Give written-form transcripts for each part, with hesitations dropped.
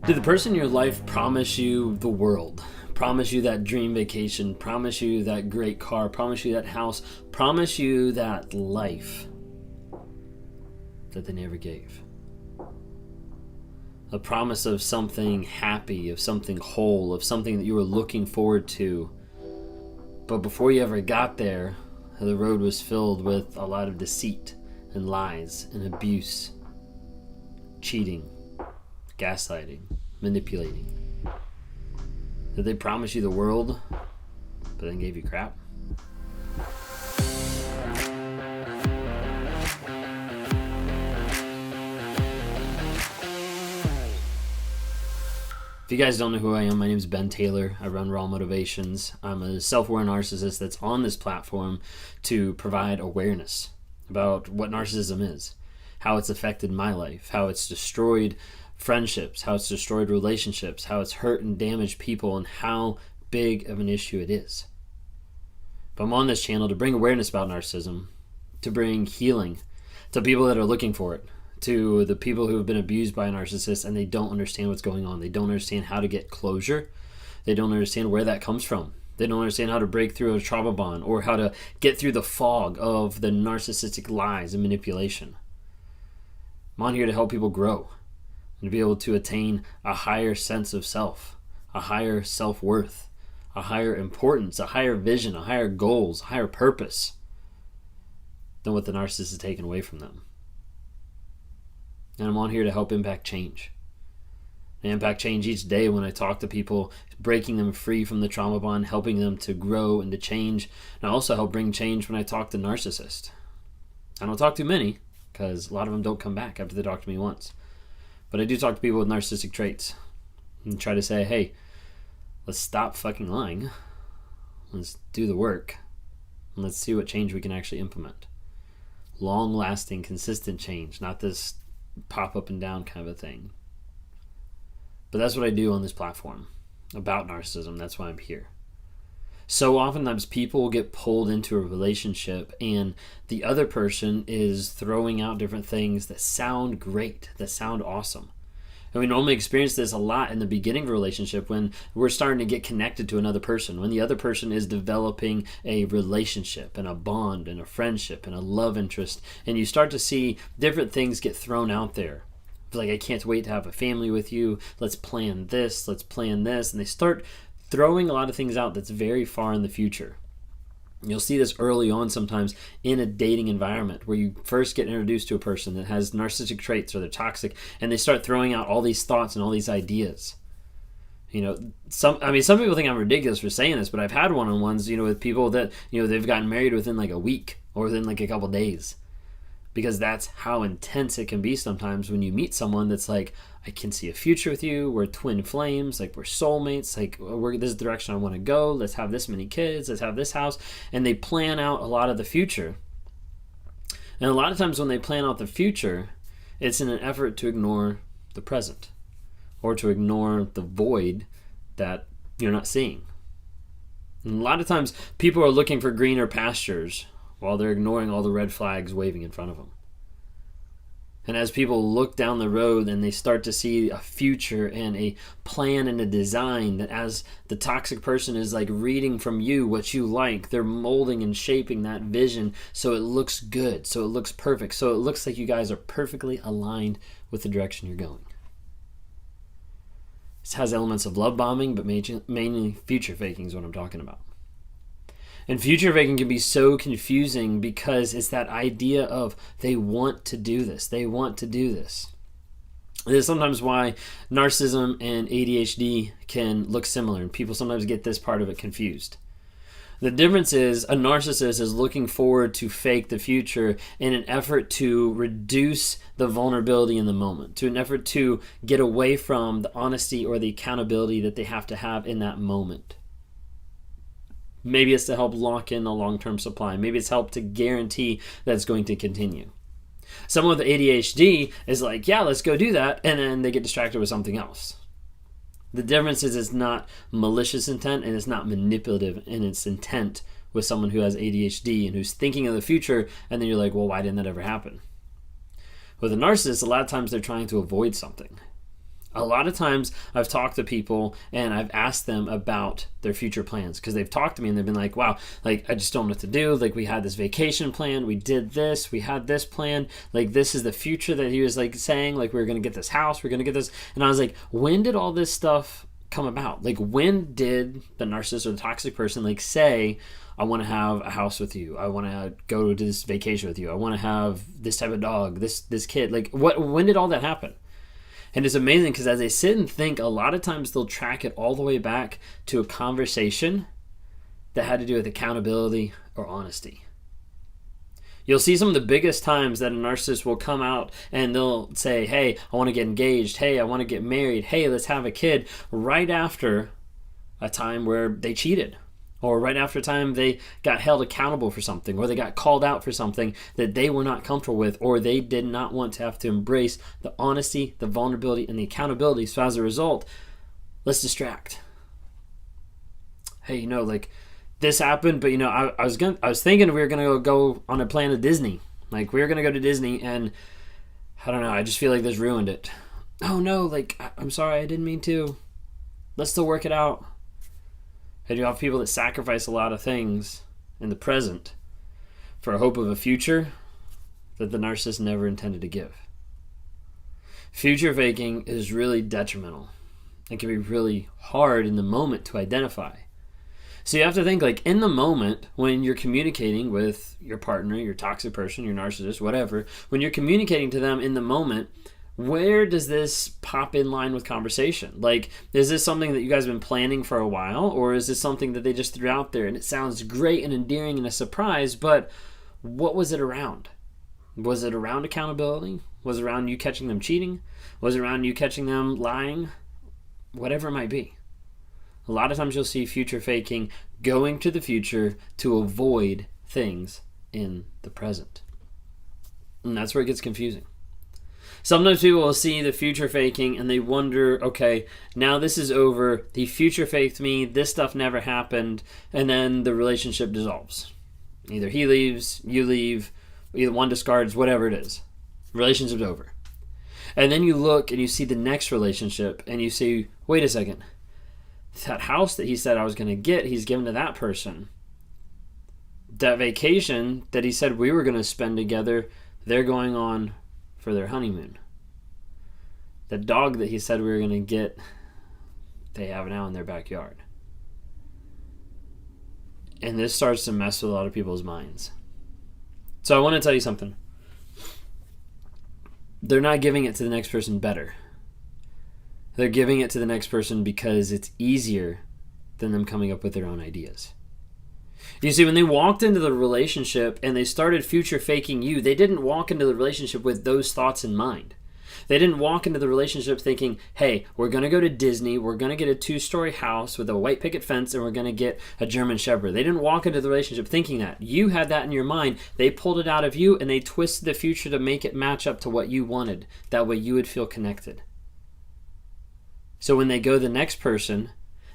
Did the person in your life promise you the world? Promise you that dream vacation? Promise you that great car? Promise you that house? Promise you that life that they never gave? A promise of something happy, of something whole, of something that you were looking forward to. But before you ever got there, the road was filled with a lot of deceit and lies and abuse, cheating, gaslighting, manipulating. Did they promise you the world, but then gave you crap? If you guys don't know who I am, my name is Ben Taylor. I run Raw Motivations. I'm a self-aware narcissist that's on this platform to provide awareness about what narcissism is, how it's affected my life, how it's destroyed friendships, how it's destroyed relationships, how it's hurt and damaged people, and how big of an issue it is. But I'm on this channel to bring awareness about narcissism, to bring healing to people that are looking for it, to the people who have been abused by a narcissist and they don't understand what's going on. They don't understand how to get closure. They don't understand where that comes from. They don't understand how to break through a trauma bond or how to get through the fog of the narcissistic lies and manipulation. I'm on here to help people grow and to be able to attain a higher sense of self, a higher self-worth, a higher importance, a higher vision, a higher goals, a higher purpose than what the narcissist has taken away from them. And I'm on here to help impact change. I impact change each day when I talk to people, breaking them free from the trauma bond, helping them to grow and to change. And I also help bring change when I talk to narcissists. I don't talk to many because a lot of them don't come back after they talk to me once. But I do talk to people with narcissistic traits and try to say, hey, let's stop fucking lying. Let's do the work. And let's see what change we can actually implement. Long-lasting, consistent change, not this pop up and down kind of a thing. But that's what I do on this platform about narcissism. That's why I'm here. So oftentimes people get pulled into a relationship and the other person is throwing out different things that sound great, that sound awesome. And we normally experience this a lot in the beginning of a relationship when we're starting to get connected to another person, when the other person is developing a relationship and a bond and a friendship and a love interest, and you start to see different things get thrown out there. Like, I can't wait to have a family with you. Let's plan this. Let's plan this. And they start throwing a lot of things out that's very far in the future. You'll see this early on sometimes in a dating environment where you first get introduced to a person that has narcissistic traits or they're toxic, and they start throwing out all these thoughts and all these ideas. You know, some people think I'm ridiculous for saying this, but I've had one-on-ones, with people that, they've gotten married within like a week or within like a couple days. Because that's how intense it can be sometimes when you meet someone that's like, I can see a future with you. We're twin flames. Like, we're soulmates. Like, this is the direction I want to go. Let's have this many kids. Let's have this house. And they plan out a lot of the future. And a lot of times when they plan out the future, it's in an effort to ignore the present or to ignore the void that you're not seeing. And a lot of times people are looking for greener pastures while they're ignoring all the red flags waving in front of them. And as people look down the road and they start to see a future and a plan and a design, that as the toxic person is like reading from you what you like, they're molding and shaping that vision so it looks good, so it looks perfect, so it looks like you guys are perfectly aligned with the direction you're going. This has elements of love bombing, but mainly future faking is what I'm talking about. And future faking can be so confusing because it's that idea of they want to do this. They want to do this. This is sometimes why narcissism and ADHD can look similar, and people sometimes get this part of it confused. The difference is a narcissist is looking forward to fake the future in an effort to reduce the vulnerability in the moment, to an effort to get away from the honesty or the accountability that they have to have in that moment. Maybe it's to help lock in a long-term supply. Maybe it's help to guarantee that it's going to continue. Someone with ADHD is like, yeah, let's go do that, and then they get distracted with something else. The difference is it's not malicious intent and it's not manipulative in its intent with someone who has ADHD and who's thinking of the future, and then you're like, well, why didn't that ever happen? With a narcissist, a lot of times they're trying to avoid something. A lot of times I've talked to people and I've asked them about their future plans because they've talked to me and they've been like, wow, like I just don't know what to do. Like we had this vacation plan, we did this, we had this plan. Like this is the future that he was like saying, like we were going to get this house, we're going to get this. And I was like, when did all this stuff come about? Like when did the narcissist or the toxic person like say, I want to have a house with you, I want to go to this vacation with you, I want to have this type of dog, this kid? Like when did all that happen? And it's amazing because as they sit and think, a lot of times they'll track it all the way back to a conversation that had to do with accountability or honesty. You'll see some of the biggest times that a narcissist will come out and they'll say, hey, I want to get engaged. Hey, I want to get married. Hey, let's have a kid, right after a time where they cheated. Or right after a time they got held accountable for something, or they got called out for something that they were not comfortable with, or they did not want to have to embrace the honesty, the vulnerability, and the accountability. So as a result, let's distract. Hey, like this happened, but I was thinking we were gonna go on a plan to Disney. Like we were gonna go to Disney, and I don't know, I just feel like this ruined it. Oh no, like I'm sorry, I didn't mean to. Let's still work it out. And you have people that sacrifice a lot of things in the present for a hope of a future that the narcissist never intended to give. Future faking is really detrimental. It can be really hard in the moment to identify. So you have to think, like in the moment when you're communicating with your partner, your toxic person, your narcissist, whatever, when you're communicating to them in the moment, where does this pop in line with conversation? Like, is this something that you guys have been planning for a while, or is this something that they just threw out there and it sounds great and endearing and a surprise, but what was it around? Was it around accountability? Was it around you catching them cheating? Was it around you catching them lying? Whatever it might be. A lot of times you'll see future faking going to the future to avoid things in the present. And that's where it gets confusing. Sometimes people will see the future faking and they wonder, okay, now this is over. He future faked me. This stuff never happened. And then the relationship dissolves. Either he leaves, you leave, either one discards, whatever it is. Relationship's over. And then you look and you see the next relationship and you see, wait a second. That house that he said I was going to get, he's given to that person. That vacation that he said we were going to spend together, they're going on for their honeymoon. The dog that he said we were going to get, they have now in their backyard. And this starts to mess with a lot of people's minds. So I want to tell you something. They're not giving it to the next person better. They're giving it to the next person because it's easier than them coming up with their own ideas. You see, when they walked into the relationship and they started future faking you, they didn't walk into the relationship with those thoughts in mind. They didn't walk into the relationship thinking, hey, we're going to go to Disney, we're going to get a 2-story house with a white picket fence, and we're going to get a German Shepherd. They didn't walk into the relationship thinking that. You had that in your mind. They pulled it out of you, and they twisted the future to make it match up to what you wanted. That way you would feel connected. So when they go to the next person,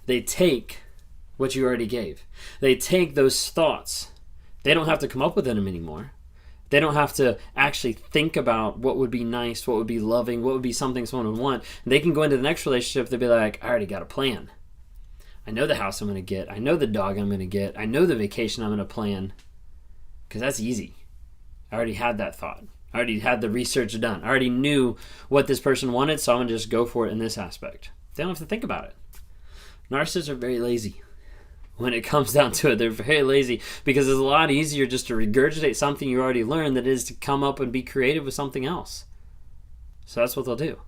they take what you already gave. They take those thoughts. They don't have to come up with them anymore. They don't have to actually think about what would be nice, what would be loving, what would be something someone would want. They can go into the next relationship, they'll be like, I already got a plan. I know the house I'm going to get. I know the dog I'm going to get. I know the vacation I'm going to plan. Because that's easy. I already had that thought. I already had the research done. I already knew what this person wanted, so I'm going to just go for it in this aspect. They don't have to think about it. Narcissists are very lazy. When it comes down to it, they're very lazy because it's a lot easier just to regurgitate something you already learned than it is to come up and be creative with something else. So that's what they'll do.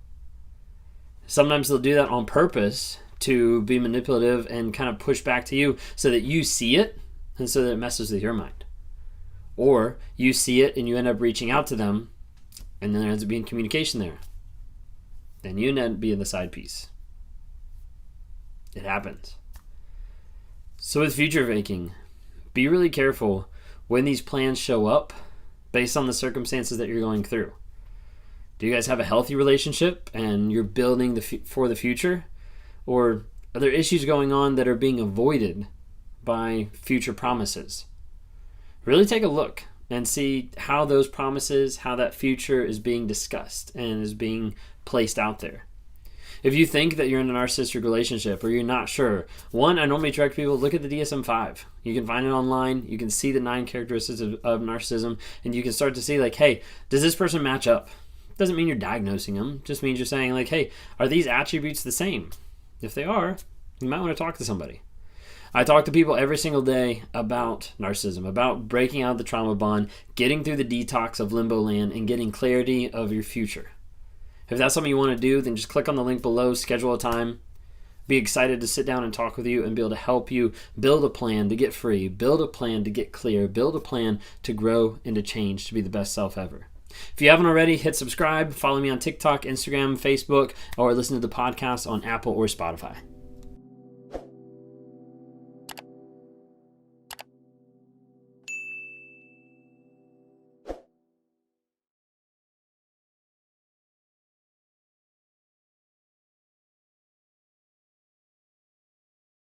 Sometimes they'll do that on purpose to be manipulative and kind of push back to you so that you see it and so that it messes with your mind. Or you see it and you end up reaching out to them and then there ends up being communication there. Then you end up being the side piece. It happens. So with future faking, be really careful when these plans show up based on the circumstances that you're going through. Do you guys have a healthy relationship and you're building for the future? Or are there issues going on that are being avoided by future promises? Really take a look and see how those promises, how that future is being discussed and is being placed out there. If you think that you're in a narcissistic relationship or you're not sure, one, I normally direct people, look at the DSM-5. You can find it online. You can see the 9 characteristics of narcissism, and you can start to see, like, hey, does this person match up? Doesn't mean you're diagnosing them. Just means you're saying, like, hey, are these attributes the same? If they are, you might want to talk to somebody. I talk to people every single day about narcissism, about breaking out of the trauma bond, getting through the detox of limbo land, and getting clarity of your future. If that's something you want to do, then just click on the link below, schedule a time. Be excited to sit down and talk with you and be able to help you build a plan to get free, build a plan to get clear, build a plan to grow and to change to be the best self ever. If you haven't already, hit subscribe, follow me on TikTok, Instagram, Facebook, or listen to the podcast on Apple or Spotify.